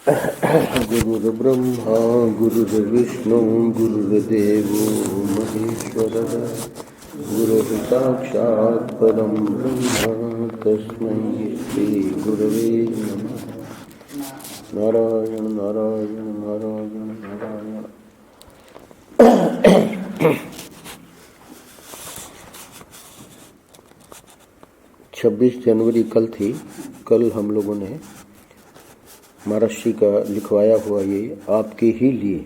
गुरुर्ब्रह्मा गुरुर्विष्णु गुरुर्देवो महेश्वरः गुरुः साक्षात् परं ब्रह्म तस्मै श्री गुरवे नमः। नारायण नारायण नारायण नारायण। 26 जनवरी कल थी। कल हम लोगों ने महर्षि का लिखवाया हुआ ये आपके ही लिए,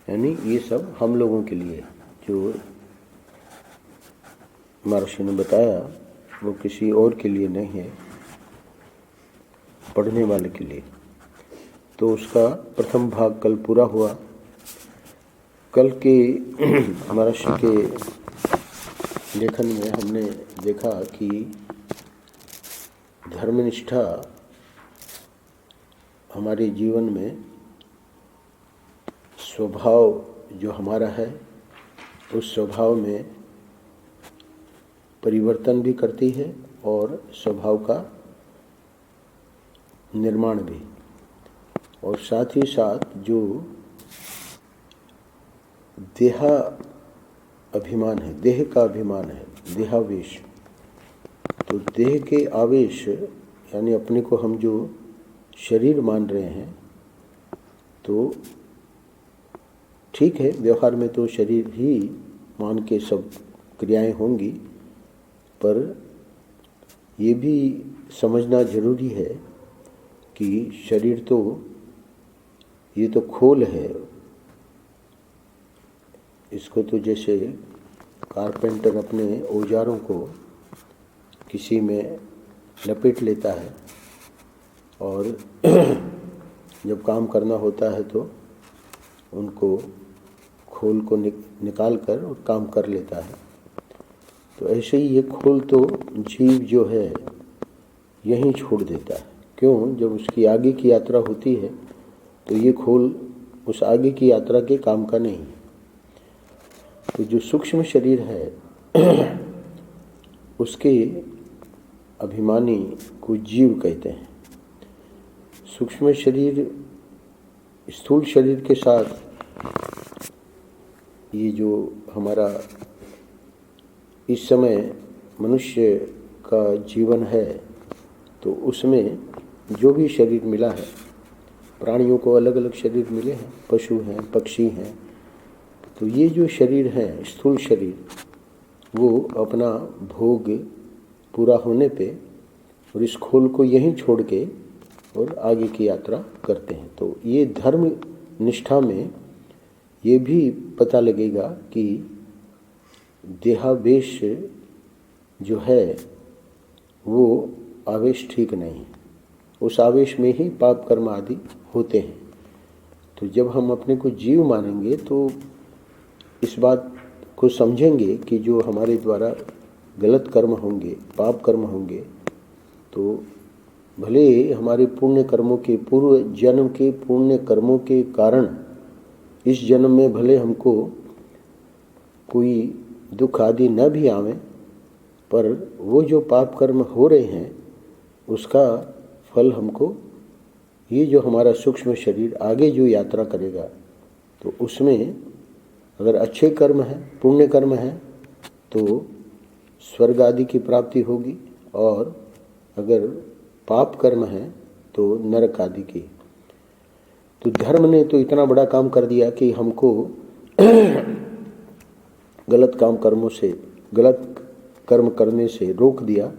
यानी ये सब हम लोगों के लिए जो महर्षि ने बताया वो किसी और के लिए नहीं है, पढ़ने वाले के लिए। तो उसका प्रथम भाग कल पूरा हुआ। कल के महर्षि के लेखन में हमने देखा कि धर्मनिष्ठा हमारे जीवन में स्वभाव जो हमारा है उस स्वभाव में परिवर्तन भी करती है और स्वभाव का निर्माण भी, और साथ ही साथ जो देहा अभिमान है, देह का अभिमान है, देहावेश, तो देह के आवेश यानी अपने को हम जो शरीर मान रहे हैं, तो ठीक है, व्यवहार में तो शरीर ही मान के सब क्रियाएं होंगी, पर ये भी समझना जरूरी है कि शरीर तो ये तो खोल है। इसको तो जैसे कारपेंटर अपने औजारों को किसी में लपेट लेता है और जब काम करना होता है तो उनको खोल को निकाल कर और काम कर लेता है। तो ऐसे ही ये खोल तो जीव जो है यहीं छोड़ देता है। क्यों? जब उसकी आगे की यात्रा होती है तो ये खोल उस आगे की यात्रा के काम का नहीं। तो जो सूक्ष्म शरीर है उसके अभिमानी को जीव कहते हैं। सूक्ष्म शरीर स्थूल शरीर के साथ ये जो हमारा इस समय मनुष्य का जीवन है, तो उसमें जो भी शरीर मिला है, प्राणियों को अलग अलग शरीर मिले हैं, पशु हैं, पक्षी हैं, तो ये जो शरीर है स्थूल शरीर, वो अपना भोग पूरा होने पे और इस खोल को यहीं छोड़ के और आगे की यात्रा करते हैं। तो ये धर्म निष्ठा में ये भी पता लगेगा कि देहावेश जो है वो आवेश ठीक नहीं, उस आवेश में ही पाप कर्म आदि होते हैं। तो जब हम अपने को जीव मानेंगे तो इस बात को समझेंगे कि जो हमारे द्वारा गलत कर्म होंगे, पाप कर्म होंगे, तो भले हमारे पुण्य कर्मों के, पूर्व जन्म के पुण्य कर्मों के कारण इस जन्म में भले हमको कोई दुख आदि न भी आवे, पर वो जो पाप कर्म हो रहे हैं उसका फल हमको ये जो हमारा सूक्ष्म शरीर आगे जो यात्रा करेगा, तो उसमें अगर अच्छे कर्म हैं, पुण्य कर्म हैं, तो स्वर्ग आदि की प्राप्ति होगी, और अगर पाप कर्म है तो नरक आदि की। तो धर्म ने तो इतना बड़ा काम कर दिया कि हमको गलत कर्मों से, गलत कर्म करने से रोक दिया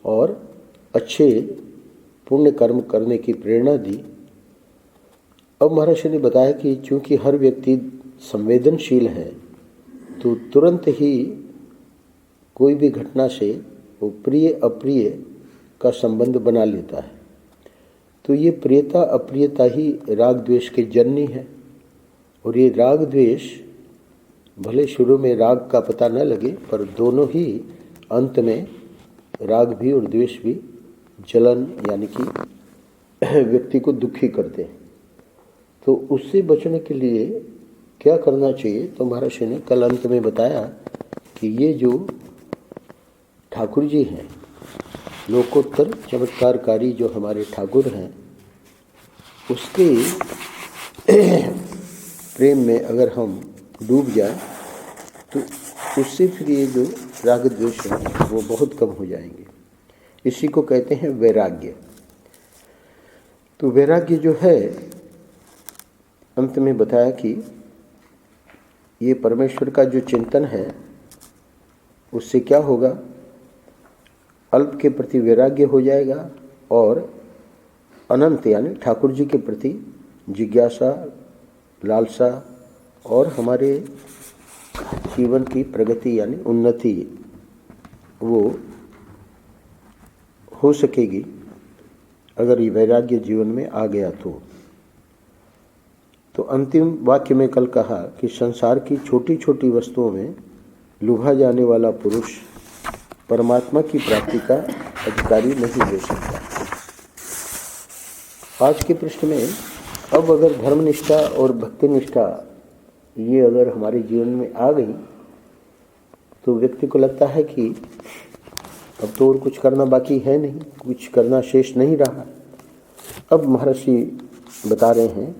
और अच्छे पुण्य कर्म करने की प्रेरणा दी। अब महर्षि ने बताया कि चूंकि हर व्यक्ति संवेदनशील है, तो तुरंत ही कोई भी घटना से वो प्रिय अप्रिय का संबंध बना लेता है। तो ये प्रियता अप्रियता ही राग द्वेष के जननी है, और ये राग द्वेष भले शुरू में राग का पता न लगे, पर दोनों ही अंत में राग भी और द्वेष भी जलन यानी कि व्यक्ति को दुखी करते हैं। तो उससे बचने के लिए क्या करना चाहिए? तो महर्षि ने कल अंत में बताया कि ये जो ठाकुर जी हैं, लोकोत्तर चमत्कारकारी जो हमारे ठाकुर हैं, उसके प्रेम में अगर हम डूब जाए तो उससे फिर ये जो राग द्वेष है वो बहुत कम हो जाएंगे। इसी को कहते हैं वैराग्य। तो वैराग्य जो है, अंत में बताया कि ये परमेश्वर का जो चिंतन है उससे क्या होगा, अल्प के प्रति वैराग्य हो जाएगा और अनंत यानी ठाकुर जी के प्रति जिज्ञासा, लालसा और हमारे जीवन की प्रगति यानी उन्नति वो हो सकेगी अगर ये वैराग्य जीवन में आ गया तो अंतिम वाक्य में कल कहा कि संसार की छोटी छोटी वस्तुओं में लुभा जाने वाला पुरुष परमात्मा की प्राप्ति का अधिकारी नहीं हो सकता। आज के पृष्ठ में अब अगर धर्मनिष्ठा और भक्ति निष्ठा ये अगर हमारे जीवन में आ गई तो व्यक्ति को लगता है कि अब तो और कुछ करना बाकी है नहीं, कुछ करना शेष नहीं रहा। अब महर्षि बता रहे हैं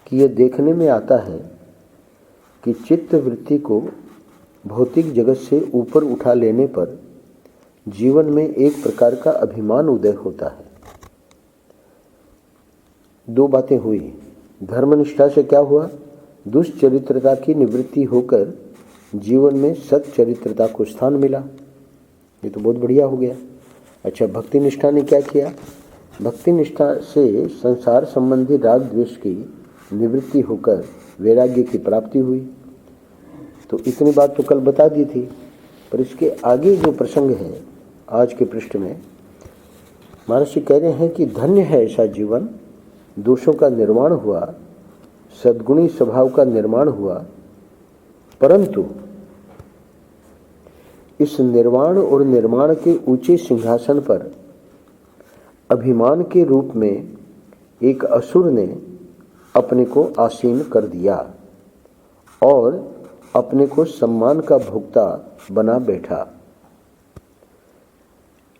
कि यह देखने में आता है कि चित्त वृत्ति को भौतिक जगत से ऊपर उठा लेने पर जीवन में एक प्रकार का अभिमान उदय होता है। दो बातें हुई। धर्मनिष्ठा से क्या हुआ, दुष्चरित्रता की निवृत्ति होकर जीवन में सच्चरित्रता को स्थान मिला। ये तो बहुत बढ़िया हो गया। अच्छा, भक्ति निष्ठा ने क्या किया, भक्ति निष्ठा से संसार संबंधी राग द्वेष की निवृत्ति होकर वैराग्य की प्राप्ति हुई। तो इतनी बात तो कल बता दी थी, पर इसके आगे जो प्रसंग है आज के पृष्ठ में महर्षि कह रहे हैं कि धन्य है ऐसा जीवन, दोषों का निर्माण हुआ, सद्गुणी स्वभाव का निर्माण हुआ, परंतु इस निर्वाण और निर्माण के ऊंचे सिंहासन पर अभिमान के रूप में एक असुर ने अपने को आसीन कर दिया और अपने को सम्मान का भोक्ता बना बैठा।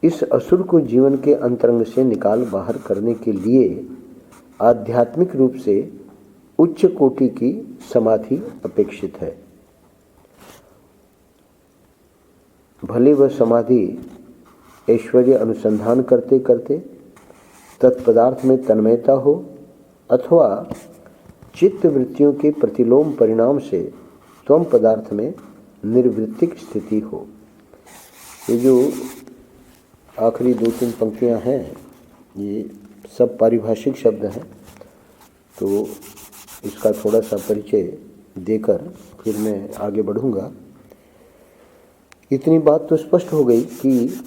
इस असुर को जीवन के अंतरंग से निकाल बाहर करने के लिए आध्यात्मिक रूप से उच्च कोटि की समाधि अपेक्षित है। भले वह समाधि ऐश्वर्य अनुसंधान करते करते तत्पदार्थ में तन्मयता हो अथवा चित्त वृत्तियों के प्रतिलोम परिणाम से त्वम पदार्थ में निर्वृत्तिक स्थिति हो। ये जो आखिरी दो तीन पंक्तियां हैं ये सब पारिभाषिक शब्द हैं, तो इसका थोड़ा सा परिचय देकर फिर मैं आगे बढ़ूंगा। इतनी बात तो स्पष्ट हो गई कि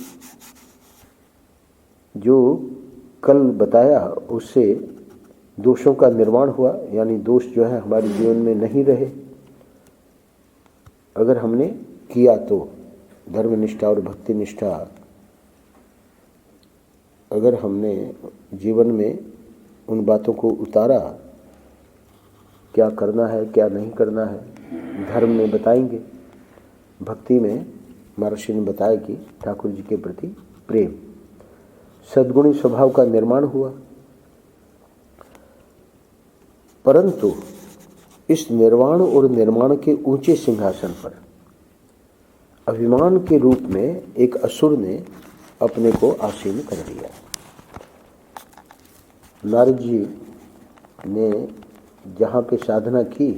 जो कल बताया उससे दोषों का निर्माण हुआ, यानी दोष जो है हमारे जीवन में नहीं रहे अगर हमने किया तो। धर्मनिष्ठा और भक्ति निष्ठा अगर हमने जीवन में उन बातों को उतारा, क्या करना है क्या नहीं करना है धर्म में बताएंगे, भक्ति में महर्षि ने बताया कि ठाकुर जी के प्रति प्रेम, सद्गुणी स्वभाव का निर्माण हुआ, परंतु इस निर्वाण और निर्माण के ऊंचे सिंहासन पर अभिमान के रूप में एक असुर ने अपने को आसीन कर दिया। नारद जी ने जहाँ पे साधना की,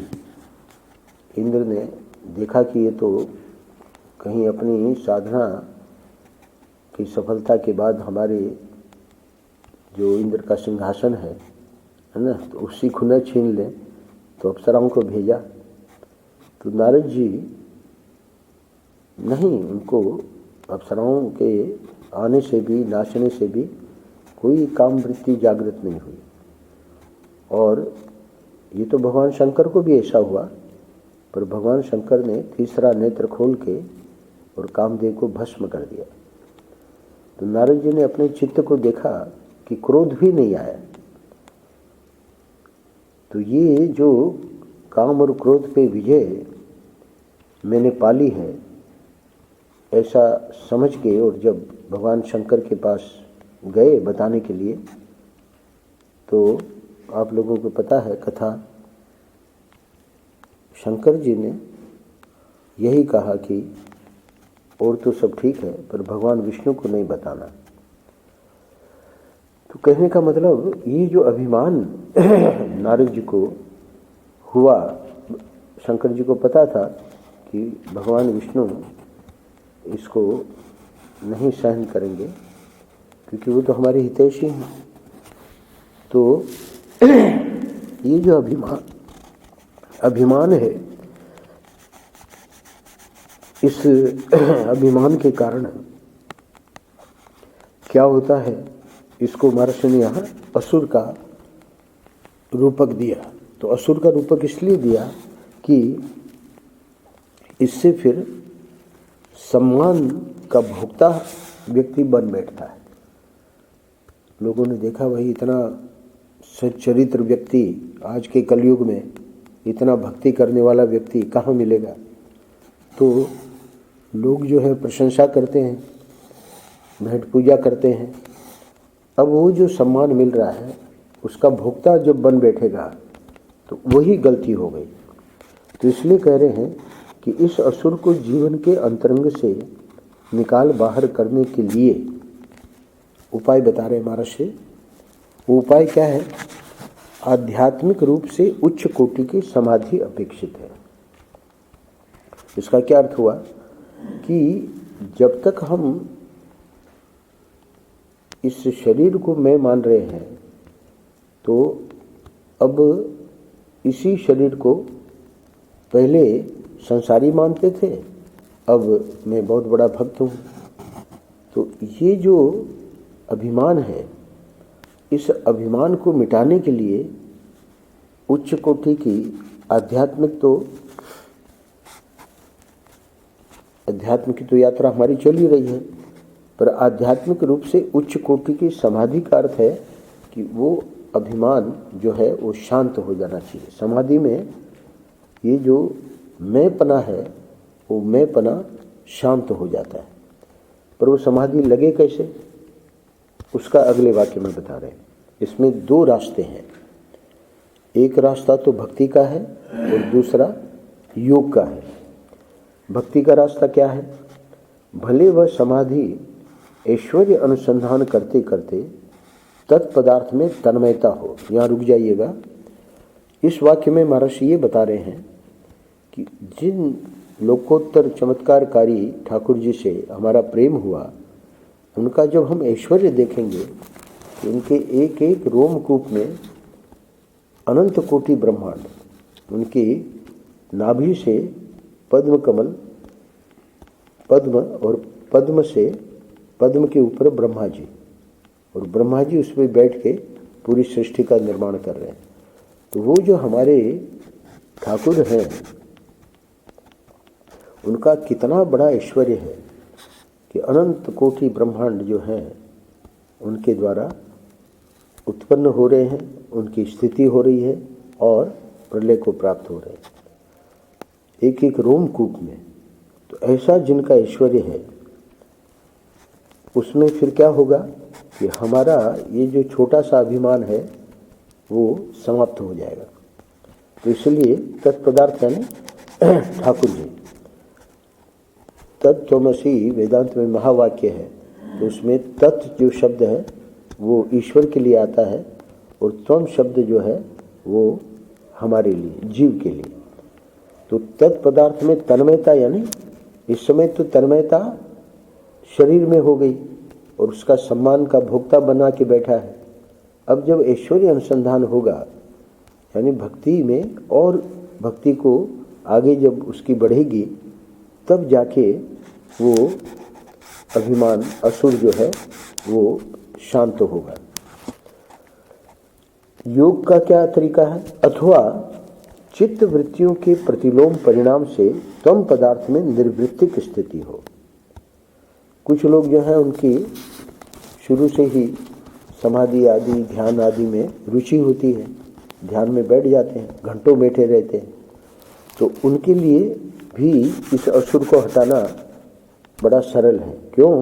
इंद्र ने देखा कि ये तो कहीं अपनी साधना की सफलता के बाद हमारे जो इंद्र का सिंहासन है ना, तो उसी को न छीन ले, तो अप्सराओं को भेजा। तो नारद जी नहीं, उनको अप्सराओं के आने से भी नाचने से भी कोई काम वृत्ति जागृत नहीं हुई। और ये तो भगवान शंकर को भी ऐसा हुआ, पर भगवान शंकर ने तीसरा नेत्र खोल के और कामदेव को भस्म कर दिया। तो नारद जी ने अपने चित्त को देखा कि क्रोध भी नहीं आया। तो ये जो काम और क्रोध पे विजय मैंने पाली है ऐसा समझ के, और जब भगवान शंकर के पास गए बताने के लिए, तो आप लोगों को पता है कथा, शंकर जी ने यही कहा कि और तो सब ठीक है पर भगवान विष्णु को नहीं बताना। तो कहने का मतलब ये जो अभिमान नारद जी को हुआ, शंकर जी को पता था कि भगवान विष्णु इसको नहीं सहन करेंगे क्योंकि वो तो हमारे हितैषी हैं। तो ये जो अभिमान है, इस अभिमान के कारण क्या होता है, इसको महर्षि ने यहाँ असुर का रूपक दिया। तो असुर का रूपक इसलिए दिया कि इससे फिर सम्मान का भोक्ता व्यक्ति बन बैठता है। लोगों ने देखा भाई इतना सच्चरित्र व्यक्ति आज के कलयुग में, इतना भक्ति करने वाला व्यक्ति कहाँ मिलेगा। तो लोग जो है प्रशंसा करते हैं, भेंट पूजा करते हैं। अब वो जो सम्मान मिल रहा है उसका भोक्ता जब बन बैठेगा तो वही गलती हो गई। तो इसलिए कह रहे हैं कि इस असुर को जीवन के अंतरंग से निकाल बाहर करने के लिए उपाय बता रहे महर्षि। वो उपाय क्या है? आध्यात्मिक रूप से उच्च कोटि की समाधि अपेक्षित है। इसका क्या अर्थ हुआ कि जब तक हम इस शरीर को मैं मान रहे हैं तो अब इसी शरीर को पहले संसारी मानते थे, अब मैं बहुत बड़ा भक्त हूँ। तो ये जो अभिमान है, इस अभिमान को मिटाने के लिए उच्च कोटि की अध्यात्म की तो यात्रा हमारी चल ही रही है, पर आध्यात्मिक रूप से उच्च कोटि की समाधि का अर्थ है कि वो अभिमान जो है वो शांत हो जाना चाहिए। समाधि में ये जो मैंपना है वो मैंपना शांत हो जाता है। पर वो समाधि लगे कैसे, उसका अगले वाक्य में बता रहे हैं। इसमें दो रास्ते हैं, एक रास्ता तो भक्ति का है और दूसरा योग का है। भक्ति का रास्ता क्या है? भले वह समाधि ऐश्वर्य अनुसंधान करते करते तत्पदार्थ में तन्मयता हो। यहाँ रुक जाइएगा। इस वाक्य में महर्षि ये बता रहे हैं कि जिन लोकोत्तर चमत्कारकारी ठाकुर जी से हमारा प्रेम हुआ, उनका जब हम ऐश्वर्य देखेंगे कि उनके एक एक रोमकूप में अनंत कोटि ब्रह्मांड, उनकी नाभि से पद्म कमल, पद्म और पद्म से पद्म के ऊपर ब्रह्मा जी, और ब्रह्मा जी उसमें बैठ के पूरी सृष्टि का निर्माण कर रहे हैं। तो वो जो हमारे ठाकुर हैं उनका कितना बड़ा ऐश्वर्य है कि अनंत कोटि ब्रह्मांड जो हैं उनके द्वारा उत्पन्न हो रहे हैं, उनकी स्थिति हो रही है और प्रलय को प्राप्त हो रहे हैं एक एक रोमकूप में। तो ऐसा जिनका ऐश्वर्य है उसमें फिर क्या होगा कि हमारा ये जो छोटा सा अभिमान है वो समाप्त हो जाएगा। तो इसलिए तत्पदार्थ यानी ठाकुर जी, तत्त्वमसि वेदांत में महावाक्य है, तो उसमें तत् जो शब्द है वो ईश्वर के लिए आता है और त्वम शब्द जो है वो हमारे लिए, जीव के लिए। तो तत्पदार्थ में तन्मयता, यानी इस समय तो तन्मयता शरीर में हो गई और उसका सम्मान का भोक्ता बना के बैठा है। अब जब ऐश्वर्य अनुसंधान होगा, यानी भक्ति में और भक्ति को आगे जब उसकी बढ़ेगी, तब जाके वो अभिमान असुर जो है वो शांत होगा। योग का क्या तरीका है? अथवा चित्त वृत्तियों के प्रतिलोम परिणाम से त्वम पदार्थ में निर्वृत्तिक स्थिति हो। कुछ लोग जो है उनकी शुरू से ही समाधि आदि ध्यान आदि में रुचि होती है, ध्यान में बैठ जाते हैं, घंटों बैठे रहते हैं। तो उनके लिए भी इस असुर को हटाना बड़ा सरल है। क्यों?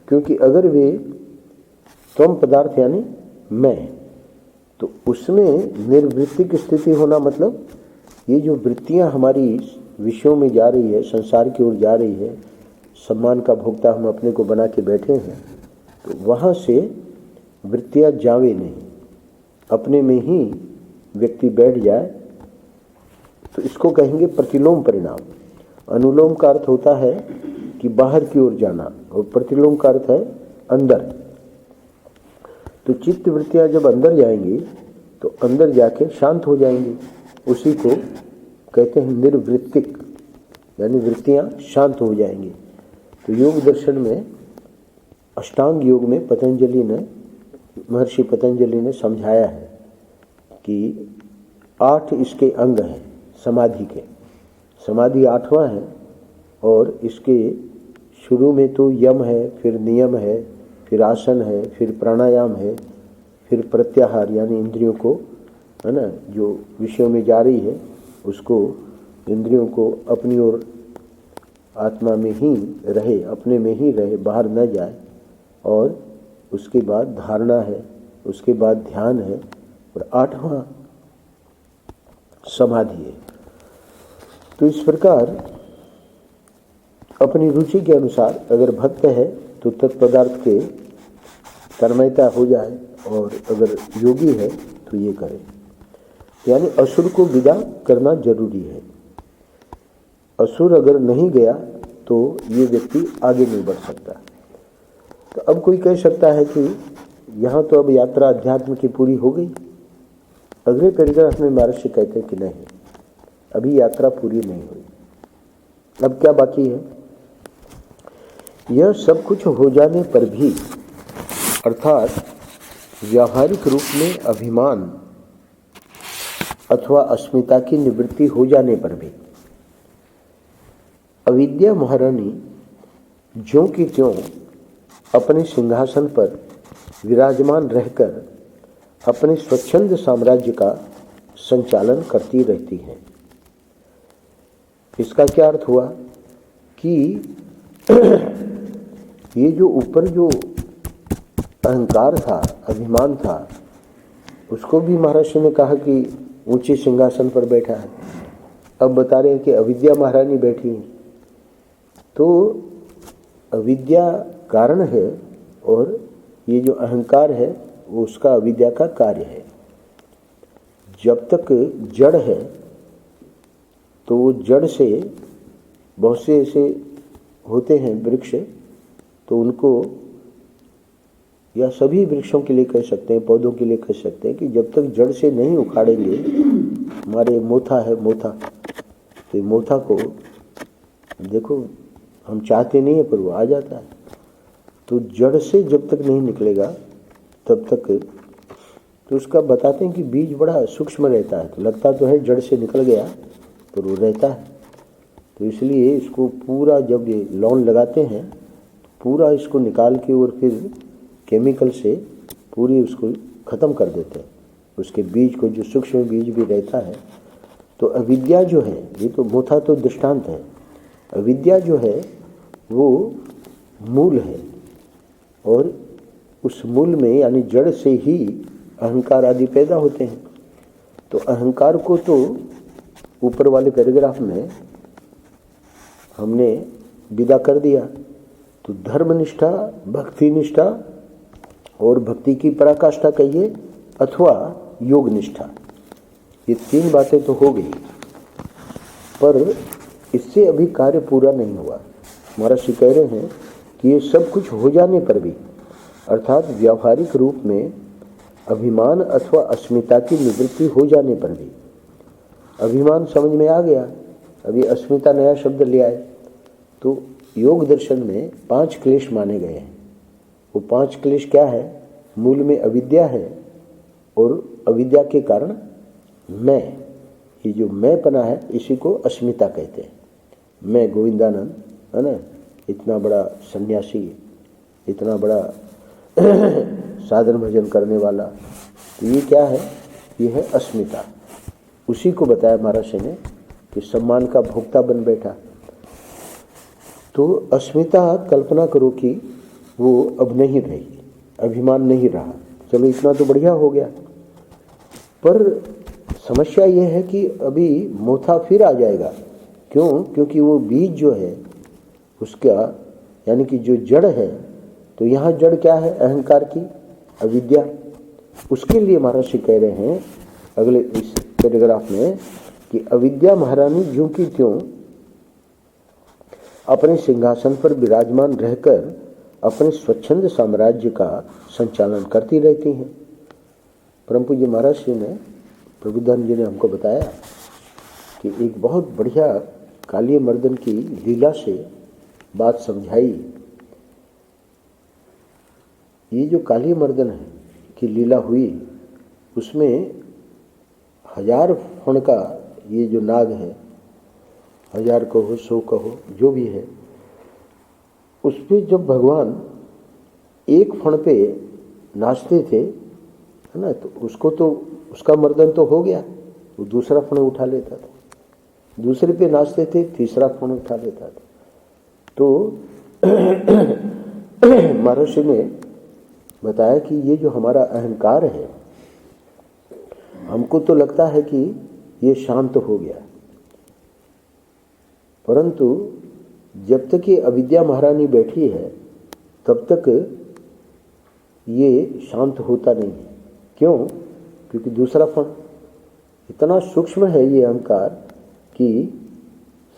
क्योंकि अगर वे त्वम पदार्थ यानी मैं, तो उसमें निर्वृत्तिक स्थिति होना मतलब ये जो वृत्तियां हमारी विषयों में जा रही है, संसार की ओर जा रही है, सम्मान का भोक्ता हम अपने को बना के बैठे हैं, तो वहाँ से वृत्तियां जावे नहीं, अपने में ही व्यक्ति बैठ जाए, तो इसको कहेंगे प्रतिलोम परिणाम। अनुलोम का अर्थ होता है कि बाहर की ओर जाना, और प्रतिलोम का अर्थ है अंदर। तो चित्त वृत्तियां जब अंदर जाएंगी तो अंदर जाके शांत हो जाएंगी, उसी को कहते हैं निर्वृत्तिक, यानी वृत्तियां शांत हो जाएंगी। तो योग दर्शन में, अष्टांग योग में पतंजलि ने, महर्षि पतंजलि ने समझाया है कि 8 इसके अंग हैं समाधि के। समाधि 8वां है, और इसके शुरू में तो यम है, फिर नियम है, फिर आसन है, फिर प्राणायाम है, फिर प्रत्याहार यानी इंद्रियों को, है ना, जो विषयों में जा रही है उसको, इंद्रियों को अपनी ओर, आत्मा में ही रहे, अपने में ही रहे, बाहर न जाए। और उसके बाद धारणा है, उसके बाद ध्यान है, और 8वां समाधि है। तो इस प्रकार अपनी रुचि के अनुसार अगर भक्त है तो तत्पदार्थ के तन्मयता हो जाए, और अगर योगी है तो ये करे। यानी असुर को विदा करना जरूरी है। असुर अगर नहीं गया तो ये व्यक्ति आगे नहीं बढ़ सकता। तो अब कोई कह सकता है कि यहाँ तो अब यात्रा अध्यात्म की पूरी हो गई। अगले पैराग्राफ में महर्षि कहते हैं कि नहीं, अभी यात्रा पूरी नहीं हुई, अब क्या बाकी है। यह सब कुछ हो जाने पर भी, अर्थात व्यावहारिक रूप में अभिमान अथवा अस्मिता की निवृत्ति हो जाने पर भी, अविद्या महारानी ज्यों की त्यों अपने सिंहासन पर विराजमान रहकर अपने स्वच्छंद साम्राज्य का संचालन करती रहती हैं। इसका क्या अर्थ हुआ कि ये जो ऊपर जो अहंकार था, अभिमान था, उसको भी महर्षि ने कहा कि ऊंचे सिंहासन पर बैठा है। अब बता रहे हैं कि अविद्या महारानी बैठी है। तो अविद्या कारण है, और ये जो अहंकार है वो उसका अविद्या का कार्य है। जब तक जड़ है तो वो जड़ से बहुत से ऐसे होते हैं वृक्ष, तो उनको, या सभी वृक्षों के लिए कह सकते हैं, पौधों के लिए कह सकते हैं कि जब तक जड़ से नहीं उखाड़ेंगे, हमारे मोथा है, मोथा, तो मोथा को देखो हम चाहते नहीं है पर वो आ जाता है। तो जड़ से जब तक नहीं निकलेगा तब तक, तो उसका बताते हैं कि बीज बड़ा सूक्ष्म रहता है, तो लगता तो है जड़ से निकल गया पर वो रहता है। तो इसलिए इसको पूरा, जब ये लॉन लगाते हैं पूरा इसको निकाल के और फिर केमिकल से पूरी उसको ख़त्म कर देते हैं, उसके बीज को, जो सूक्ष्म बीज भी रहता है। तो अविद्या जो है, ये तो मोथा तो दृष्टांत है, अविद्या जो है वो मूल है, और उस मूल में यानी जड़ से ही अहंकार आदि पैदा होते हैं। तो अहंकार को तो ऊपर वाले पैराग्राफ में हमने विदा कर दिया। तो धर्मनिष्ठा, भक्ति निष्ठा और भक्ति की पराकाष्ठा कहिए, अथवा योग निष्ठा, ये 3 बातें तो हो गई, पर इससे अभी कार्य पूरा नहीं हुआ। महर्षि कह रहे हैं कि ये सब कुछ हो जाने पर भी, अर्थात व्यावहारिक रूप में अभिमान अथवा अस्मिता की निवृत्ति हो जाने पर भी, अभिमान समझ में आ गया, अभी अस्मिता नया शब्द ले आए। तो योग दर्शन में 5 क्लेश माने गए हैं। वो 5 क्लेश क्या है? मूल में अविद्या है, और अविद्या के कारण मैं, ये जो मैं पना है इसी को अस्मिता कहते हैं। मैं गोविंदानंद, है ना, इतना बड़ा सन्यासी, इतना बड़ा साधन भजन करने वाला, तो ये क्या है? ये है अस्मिता। उसी को बताया महर्षि ने कि सम्मान का भोक्ता बन बैठा। तो अस्मिता, कल्पना करो कि वो अब नहीं रही, अभिमान नहीं रहा। चलो इतना तो बढ़िया हो गया। पर समस्या ये है कि अभी मोथा फिर आ जाएगा। क्यों? क्योंकि वो बीज जो है उसका, यानी कि जो जड़ है, तो यहाँ जड़ क्या है? अहंकार की, अविद्या। उसके लिए महर्षि कह रहे हैं अगले इस पैराग्राफ में कि अविद्या महारानी ज्यों की त्यों अपने सिंहासन पर विराजमान रहकर अपने स्वच्छंद साम्राज्य का संचालन करती रहती हैं। परम पूज्य महाराज जी ने, प्रबुद्धानंद जी ने हमको बताया कि एक बहुत बढ़िया काली मर्दन की लीला से बात समझाई। ये जो काली मर्दन है की लीला हुई, उसमें 1000 फण का ये जो नाग है, 1000 कहो 100 कहो जो भी है, उस पे जब भगवान एक फण पे नाचते थे, है ना, तो उसको तो उसका मर्दन तो हो गया, वो दूसरा फण उठा लेता था। दूसरे पे नाचते थे, तीसरा फण उठा लेता था। तो महर्षि ने बताया कि ये जो हमारा अहंकार है, हमको तो लगता है कि ये शांत हो गया, परंतु जब तक ये अविद्या महारानी बैठी है तब तक ये शांत होता नहीं है। क्यों? क्योंकि दूसरा फण इतना सूक्ष्म है ये अहंकार कि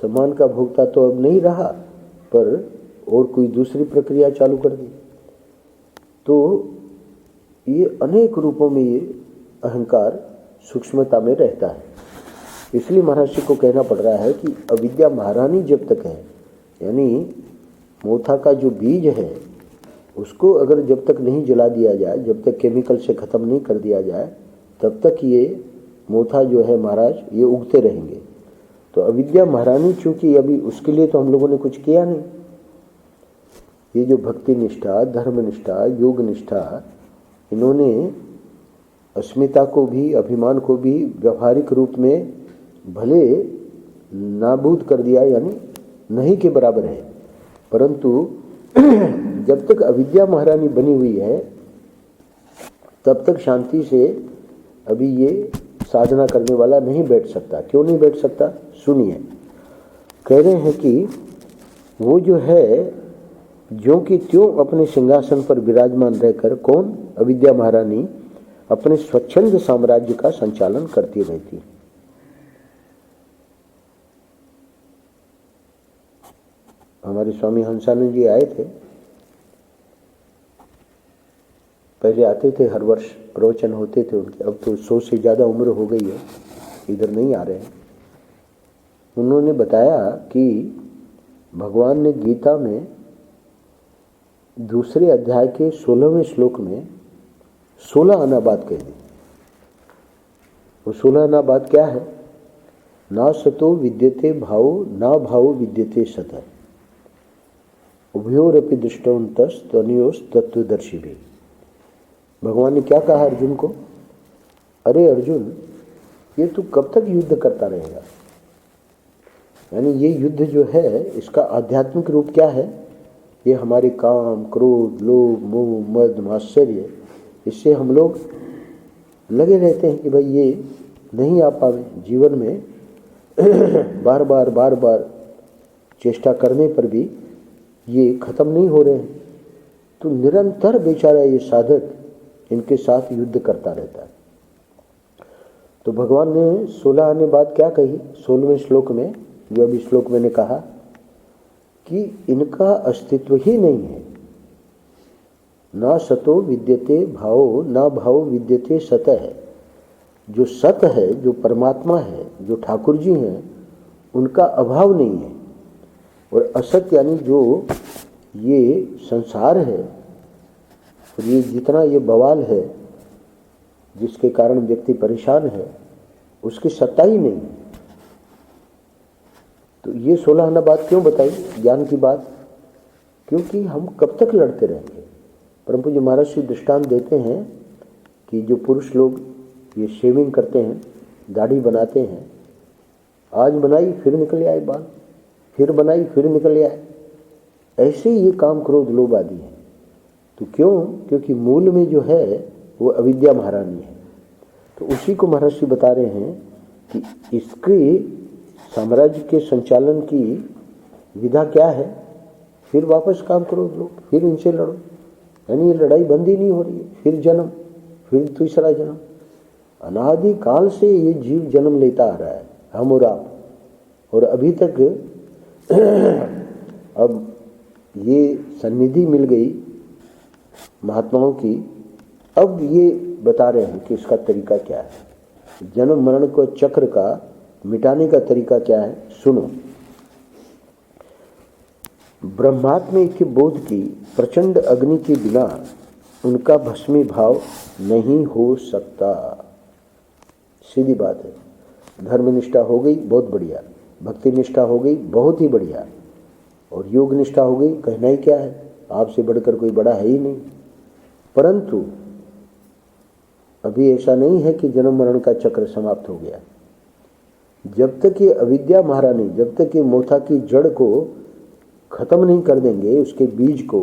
सम्मान का भोक्ता तो अब नहीं रहा, पर और कोई दूसरी प्रक्रिया चालू कर दी। तो ये अनेक रूपों में ये अहंकार सूक्ष्मता में रहता है। इसलिए महर्षि को कहना पड़ रहा है कि अविद्या महारानी जब तक है, यानी मोथा का जो बीज है उसको अगर जब तक नहीं जला दिया जाए, जब तक केमिकल से ख़त्म नहीं कर दिया जाए, तब तक ये मोथा जो है महाराज ये उगते रहेंगे। तो अविद्या महारानी चूँकि अभी उसके लिए तो हम लोगों ने कुछ किया नहीं। ये जो भक्ति निष्ठा, धर्म निष्ठा, योग निष्ठा, इन्होंने अस्मिता को भी, अभिमान को भी व्यवहारिक रूप में भले नाबूद कर दिया, यानी नहीं के बराबर है, परंतु जब तक अविद्या महारानी बनी हुई है तब तक शांति से अभी ये साधना करने वाला नहीं बैठ सकता। क्यों नहीं बैठ सकता? सुनिए, कह रहे हैं कि वो जो है ज्यों की त्यों अपने सिंहासन पर विराजमान रहकर, कौन? अविद्या महारानी अपने स्वच्छंद साम्राज्य का संचालन करती रहती। हमारे स्वामी हंसानंद जी आए थे, पहले आते थे, हर वर्ष प्रवचन होते थे उनके। अब तो 100 से ज़्यादा उम्र हो गई है, इधर नहीं आ रहे हैं। उन्होंने बताया कि भगवान ने गीता में दूसरे अध्याय के 16वें श्लोक में 16 आना बात कह दी। वो 16 आना बात क्या है? ना सतो विद्यते भावो ना भावो विद्यते सतः, उभयोरपि दृष्टवन्तस् त्वनयोस् तत्वदर्शी भी। भगवान ने क्या कहा अर्जुन को? अरे अर्जुन, ये तू कब तक युद्ध करता रहेगा? यानी ये युद्ध जो है इसका आध्यात्मिक रूप क्या है? ये हमारे काम, क्रोध, लोभ, मोह, मद, मात्सर्य, इससे हम लोग लगे रहते हैं कि भाई ये नहीं आ पावे जीवन में। बार बार चेष्टा करने पर भी ये खत्म नहीं हो रहे हैं। तो निरंतर बेचारा ये साधक इनके साथ युद्ध करता रहता है। तो भगवान ने 16 आने बाद क्या कही? 16वें श्लोक में, जो अभी श्लोक मैंने कहा कि इनका अस्तित्व ही नहीं है। ना सतो विद्यते भावो ना भावो विद्यते सतः है। जो सत है, जो परमात्मा है, जो ठाकुर जी हैं, उनका अभाव नहीं है। और असत यानी जो ये संसार है और ये जितना ये बवाल है जिसके कारण व्यक्ति परेशान है, उसकी सत्ता ही नहीं है। तो ये 16 आना बात क्यों बताई? ज्ञान की बात, क्योंकि हम कब तक लड़ते रहेंगे? परम पूज्य महाराज श्री दृष्टांत देते हैं कि जो पुरुष लोग ये शेविंग करते हैं, दाढ़ी बनाते हैं, आज बनाई फिर निकल आए बाल, फिर बनाई फिर निकल आए, ऐसे ही ये काम, क्रोध, लोभ आदि है। तो क्यों? क्योंकि मूल में जो है वो अविद्या महारानी है। तो उसी को महर्षि बता रहे हैं कि इसके साम्राज्य के संचालन की विधा क्या है, फिर वापस काम करो लोग, फिर इनसे लड़ो। यानी ये लड़ाई बंद ही नहीं हो रही है, फिर जन्म, फिर तीसरा जन्म। अनादि काल से ये जीव जन्म लेता आ रहा है, हम और आप, और अभी तक अब ये सन्निधि मिल गई महात्माओं की। अब ये बता रहे हैं कि इसका तरीका क्या है, जन्म मरण को चक्र का मिटाने का तरीका क्या है। सुनो, ब्रह्मात्म के बोध की प्रचंड अग्नि के बिना उनका भस्मीभाव नहीं हो सकता। सीधी बात है। धर्म निष्ठा हो गई, बहुत बढ़िया। भक्ति निष्ठा हो गई, बहुत ही बढ़िया। और योग निष्ठा हो गई, कहना ही क्या है, आपसे बढ़कर कोई बड़ा है ही नहीं। परंतु अभी ऐसा नहीं है कि जन्म मरण का चक्र समाप्त हो गया। जब तक ये अविद्या महारानी, जब तक ये मोथा की जड़ को खत्म नहीं कर देंगे, उसके बीज को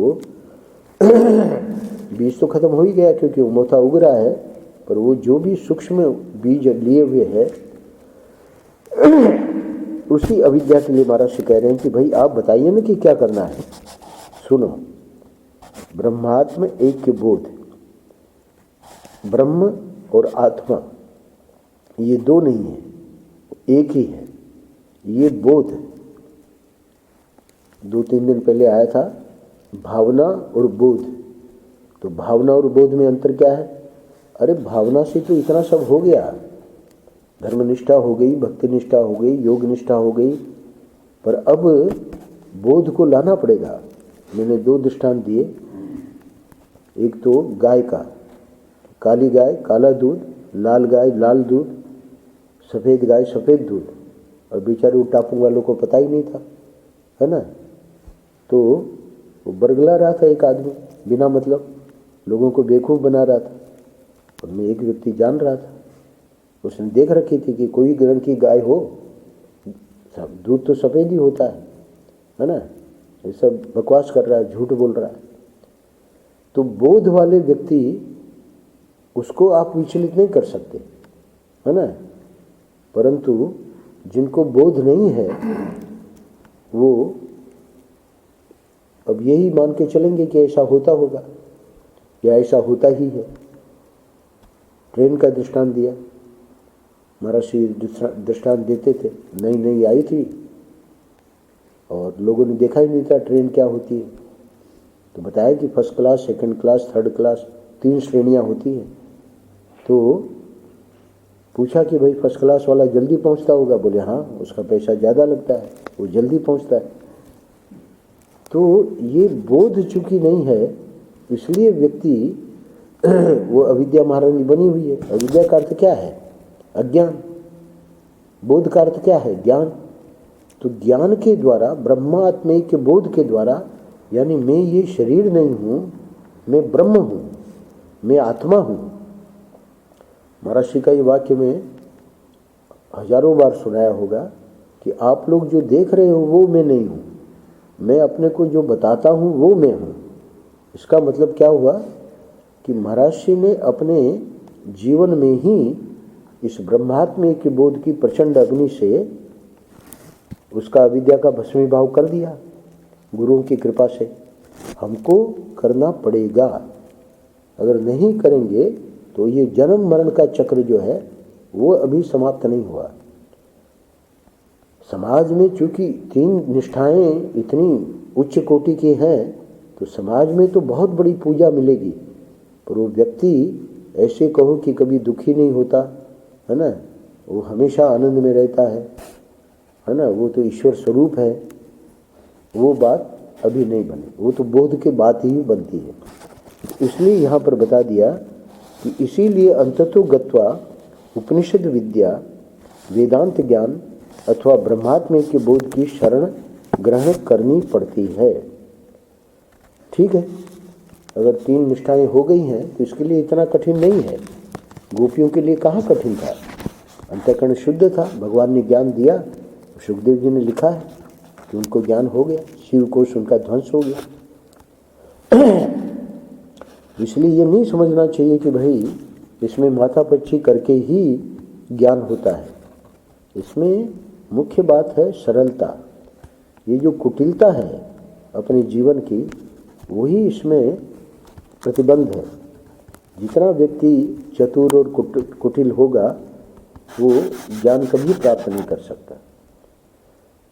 बीज तो खत्म हो ही गया क्योंकि वो मोथा उग रहा है, पर वो जो भी सूक्ष्म बीज लिए हुए है उसी अविद्या के लिए महाराज कह रहे हैं कि भाई आप बताइए ना कि क्या करना है। सुनो, ब्रह्मात्म एक के बोध, ब्रह्म और आत्मा ये दो नहीं है, एक ही है। ये बोध 2-3 दिन पहले आया था, भावना और बोध। तो भावना और बोध में अंतर क्या है? अरे भावना से तो इतना सब हो गया, धर्म निष्ठा हो गई, भक्ति निष्ठा हो गई, योग निष्ठा हो गई, पर अब बोध को लाना पड़ेगा। मैंने 2 दृष्टांत दिए। एक तो गाय का, काली गाय काला दूध, लाल गाय लाल दूध, सफ़ेद गाय सफ़ेद दूध, और बेचारे टापू वालों को पता ही नहीं था, है ना। तो वो बरगला रहा था एक आदमी, बिना मतलब लोगों को बेवकूफ़ बना रहा था। और मैं एक व्यक्ति जान रहा था, उसने देख रखी थी कि कोई रंग की गाय हो, दूध तो सफ़ेद ही होता है ना। ये सब बकवास कर रहा है, झूठ बोल रहा है। तो बोध वाले व्यक्ति, उसको आप विचलित नहीं कर सकते, है ना। परंतु जिनको बोध नहीं है वो अब यही मान के चलेंगे कि ऐसा होता होगा या ऐसा होता ही है। ट्रेन का दृष्टांत दिया, महर्षि दृष्टांत देते थे, नई नई आई थी और लोगों ने देखा ही नहीं था ट्रेन क्या होती है। तो बताया कि first class, second class, third class, 3 श्रेणियां होती हैं। तो पूछा कि भाई फर्स्ट क्लास वाला जल्दी पहुंचता होगा? बोले हाँ, उसका पैसा ज़्यादा लगता है, वो जल्दी पहुंचता है। तो ये बोध चूंकि नहीं है, इसलिए व्यक्ति वो अविद्या महारानी बनी हुई है। अविद्या का अर्थ क्या है? अज्ञान। बोध का अर्थ क्या है? ज्ञान। तो ज्ञान के द्वारा, ब्रह्मात्म के बोध के द्वारा, यानी मैं ये शरीर नहीं हूँ, मैं ब्रह्म हूँ, मैं आत्मा हूँ। महर्षि का ये वाक्य में हजारों बार सुनाया होगा कि आप लोग जो देख रहे हो वो मैं नहीं हूँ, मैं अपने को जो बताता हूँ वो मैं हूँ। इसका मतलब क्या हुआ कि महर्षि ने अपने जीवन में ही इस ब्रह्मात्म के बोध की प्रचंड अग्नि से उसका अविद्या का भस्मीभाव कर दिया गुरुओं की कृपा से। हमको करना पड़ेगा, अगर नहीं करेंगे तो ये जन्म मरण का चक्र जो है वो अभी समाप्त नहीं हुआ। समाज में चूंकि 3 निष्ठाएं इतनी उच्च कोटि की हैं, तो समाज में तो बहुत बड़ी पूजा मिलेगी, पर वो व्यक्ति ऐसे कहो कि कभी दुखी नहीं होता, है ना, वो हमेशा आनंद में रहता है ना, वो तो ईश्वर स्वरूप है, वो बात अभी नहीं बनी। वो तो बोध के बात ही बनती है। इसलिए यहाँ पर बता दिया कि इसीलिए अंततो गत्वा उपनिषद विद्या, वेदांत ज्ञान अथवा ब्रह्मात्म के बोध की शरण ग्रहण करनी पड़ती है। ठीक है, अगर 3 निष्ठाएं हो गई हैं तो इसके लिए इतना कठिन नहीं है। गोपियों के लिए कहाँ कठिन था, अंतःकरण शुद्ध था, भगवान ने ज्ञान दिया। सुखदेव जी ने लिखा है कि उनको ज्ञान हो गया, शिव कोश उनका ध्वंस हो गया। इसलिए ये नहीं समझना चाहिए कि भाई इसमें माथापच्ची करके ही ज्ञान होता है। इसमें मुख्य बात है सरलता। ये जो कुटिलता है अपने जीवन की, वही इसमें प्रतिबंध है। जितना व्यक्ति चतुर और कुटिल होगा वो ज्ञान कभी प्राप्त नहीं कर सकता।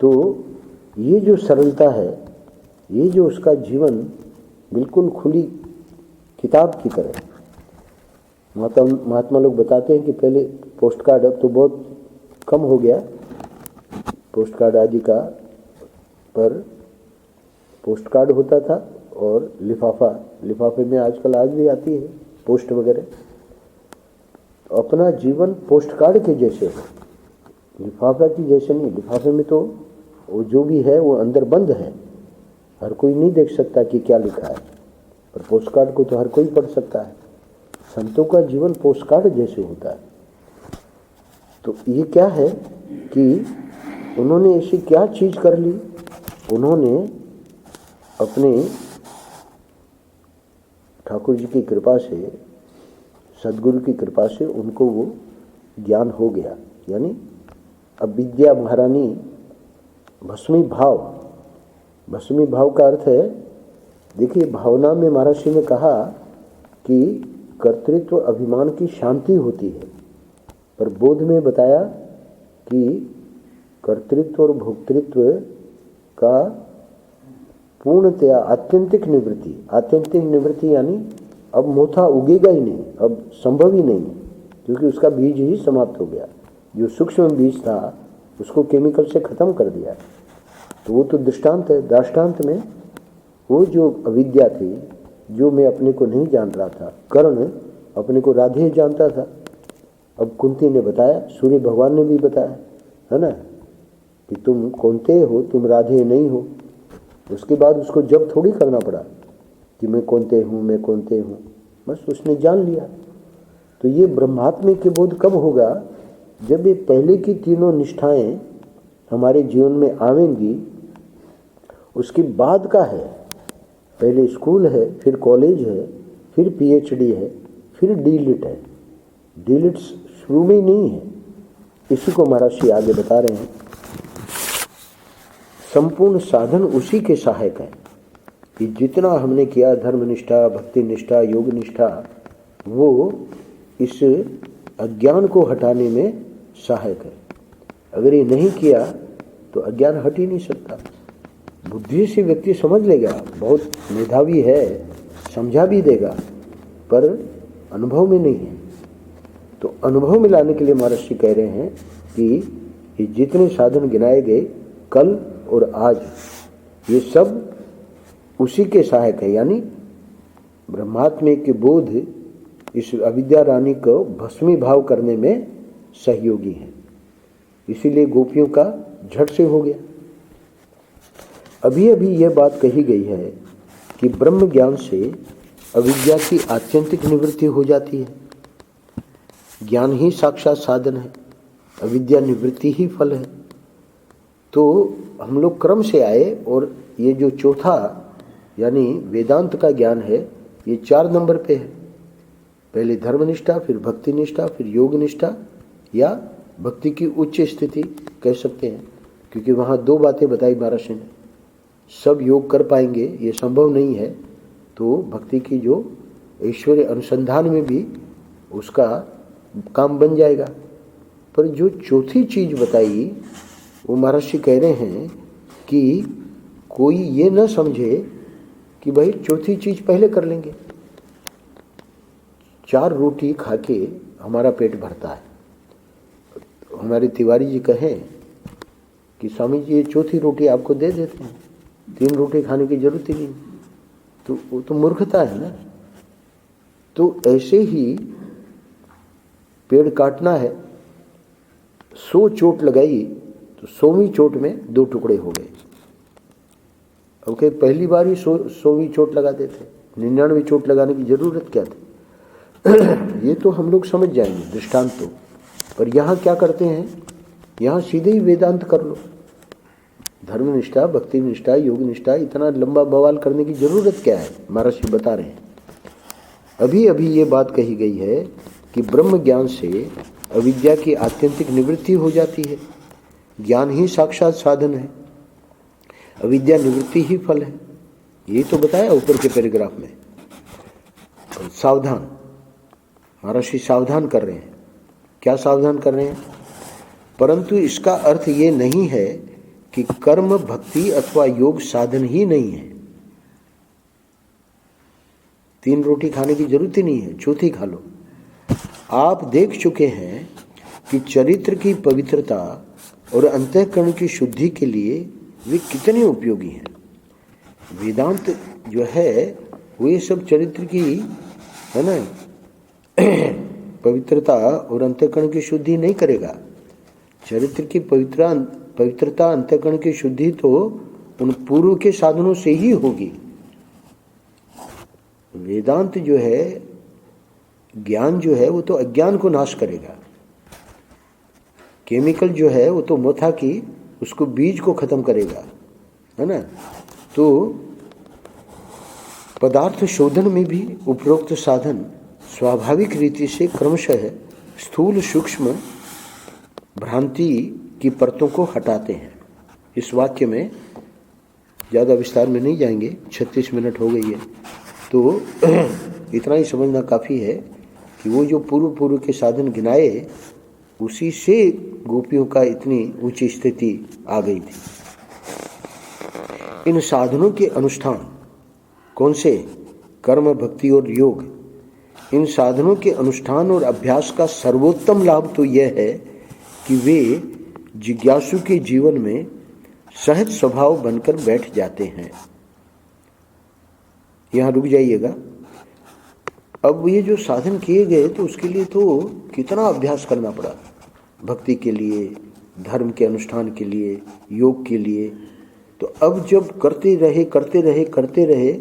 तो ये जो सरलता है, ये जो उसका जीवन बिल्कुल खुली किताब की तरह। महात्मा लोग बताते हैं कि पहले पोस्ट कार्ड, अब तो बहुत कम हो गया पोस्ट कार्ड आदि का, पर पोस्ट कार्ड होता था और लिफाफे में आजकल आज भी आती है पोस्ट वगैरह। तो अपना जीवन पोस्ट कार्ड के जैसे है, लिफाफा की जैसे नहीं। लिफाफे में तो वो जो भी है वो अंदर बंद है, हर कोई नहीं देख सकता कि क्या लिखा है, पर पोस्ट कार्ड को तो हर कोई पढ़ सकता है। संतों का जीवन पोस्ट कार्ड जैसे होता है। तो ये क्या है कि उन्होंने ऐसी क्या चीज़ कर ली, उन्होंने अपने ठाकुर जी की कृपा से, सदगुरु की कृपा से उनको वो ज्ञान हो गया। यानी अविद्या महारानी भस्मी भाव का अर्थ है, देखिए भावना में महर्षि ने कहा कि कर्तृत्व अभिमान की शांति होती है, पर बोध में बताया कि कर्तृत्व और भोक्तृत्व का पूर्णतया आत्यंतिक निवृत्ति यानी अब मोथा उगेगा ही नहीं, अब संभव ही नहीं, क्योंकि उसका बीज ही समाप्त हो गया। जो सूक्ष्म बीज था उसको केमिकल से खत्म कर दिया। तो वो तो दृष्टांत है। दृष्टांत में वो जो अविद्या थी, जो मैं अपने को नहीं जान रहा था, कर्ण अपने को राधे जानता था। अब कुंती ने बताया, सूर्य भगवान ने भी बताया है ना, कि तुम कौनते हो, तुम राधे नहीं हो। उसके बाद उसको जब थोड़ी करना पड़ा कि मैं कौनते हूँ, बस उसने जान लिया। तो ये ब्रह्मात्म के बोध कब होगा, जब ये पहले की तीनों निष्ठाएं हमारे जीवन में आवेंगी। उसके बाद का है, पहले स्कूल है, फिर कॉलेज है, फिर पीएचडी है, फिर डीलिट है। डीलिट शुरू में ही नहीं है। इसी को महर्षि आगे बता रहे हैं। संपूर्ण साधन उसी के सहायक है कि जितना हमने किया धर्म निष्ठा, भक्ति निष्ठा, योग निष्ठा, वो इस अज्ञान को हटाने में सहायक है। अगर ये नहीं किया तो अज्ञान हट ही नहीं सकता। बुद्धि से व्यक्ति समझ लेगा, बहुत मेधावी है, समझा भी देगा, पर अनुभव में नहीं है। तो अनुभव में लाने के लिए महर्षि कह रहे हैं कि ये जितने साधन गिनाए गए कल और आज, ये सब उसी के सहायक है। यानी ब्रह्मात्म के बोध इस अविद्या रानी को भस्मी भाव करने में सहयोगी है। इसीलिए गोपियों का झट से हो गया। अभी अभी यह बात कही गई है कि ब्रह्म ज्ञान से अविद्या की आत्यंतिक निवृत्ति हो जाती है। ज्ञान ही साक्षात साधन है, अविद्या निवृत्ति ही फल है। तो हम लोग क्रम से आए और ये जो चौथा यानी वेदांत का ज्ञान है, ये 4 नंबर पे है। पहले धर्मनिष्ठा, फिर भक्ति निष्ठा, फिर योग निष्ठा, या भक्ति की उच्च स्थिति कह सकते हैं, क्योंकि वहाँ 2 बातें बताई महर्षि ने। सब योग कर पाएंगे ये संभव नहीं है, तो भक्ति की जो ऐश्वर्य अनुसंधान में भी उसका काम बन जाएगा। पर जो चौथी चीज़ बताई वो महर्षि कह रहे हैं कि कोई ये न समझे कि भाई चौथी चीज़ पहले कर लेंगे। 4 रोटी खा के हमारा पेट भरता है। हमारे तिवारी जी कहें कि स्वामी जी ये चौथी रोटी आपको दे देते हैं, 3 रोटी खाने की जरूरत ही नहीं, तो वो तो मूर्खता है ना। तो ऐसे ही पेड़ काटना है, 100 चोट लगाई तो 100वीं चोट में 2 टुकड़े हो गए। अब कहीं पहली बार ही 100वीं चोट लगा देते, 99वीं चोट लगाने की जरूरत क्या थी। ये तो हम लोग समझ जाएंगे दृष्टांत तो, पर यहाँ क्या करते हैं, यहाँ सीधे ही वेदांत कर लो। धर्म निष्ठा, भक्ति निष्ठा, योग निष्ठा, इतना लंबा बवाल करने की जरूरत क्या है, महर्षि बता रहे हैं। अभी अभी ये बात कही गई है कि ब्रह्म ज्ञान से अविद्या की आत्यंतिक निवृत्ति हो जाती है। ज्ञान ही साक्षात साधन है, अविद्या निवृत्ति ही फल है। ये तो बताया ऊपर के पैराग्राफ में। सावधान, महर्षि सावधान कर रहे हैं। क्या सावधान कर रहे हैं? परंतु इसका अर्थ ये नहीं है कि कर्म, भक्ति अथवा योग साधन ही नहीं है। 3 रोटी खाने की जरूरत ही नहीं है, चौथी खा लो। आप देख चुके हैं कि चरित्र की पवित्रता और अंतःकरण की शुद्धि के लिए वे कितने उपयोगी हैं। वेदांत जो है वो ये सब चरित्र की, है ना, पवित्रता और अंतःकरण की शुद्धि नहीं करेगा। चरित्र की पवित्रता, अंतःकरण की शुद्धि तो उन पूर्व के साधनों से ही होगी। वेदांत जो है, ज्ञान जो है, वो तो अज्ञान को नाश करेगा। केमिकल जो है वो तो मोथा की उसको बीज को खत्म करेगा, है ना। तो पदार्थ शोधन में भी उपरोक्त साधन स्वाभाविक रीति से क्रमशः स्थूल सूक्ष्म भ्रांति की परतों को हटाते हैं। इस वाक्य में ज़्यादा विस्तार में नहीं जाएंगे, 36 मिनट हो गई है, तो इतना ही समझना काफ़ी है कि वो जो पूर्व के साधन गिनाए उसी से गोपियों का इतनी ऊंची स्थिति आ गई थी। इन साधनों के अनुष्ठान कौन से? कर्म, भक्ति और योग। इन साधनों के अनुष्ठान और अभ्यास का सर्वोत्तम लाभ तो यह है कि वे जिज्ञासु के जीवन में सहज स्वभाव बनकर बैठ जाते हैं। यहाँ रुक जाइएगा। अब ये जो साधन किए गए तो उसके लिए तो कितना अभ्यास करना पड़ा, भक्ति के लिए, धर्म के अनुष्ठान के लिए, योग के लिए। तो अब जब करते रहे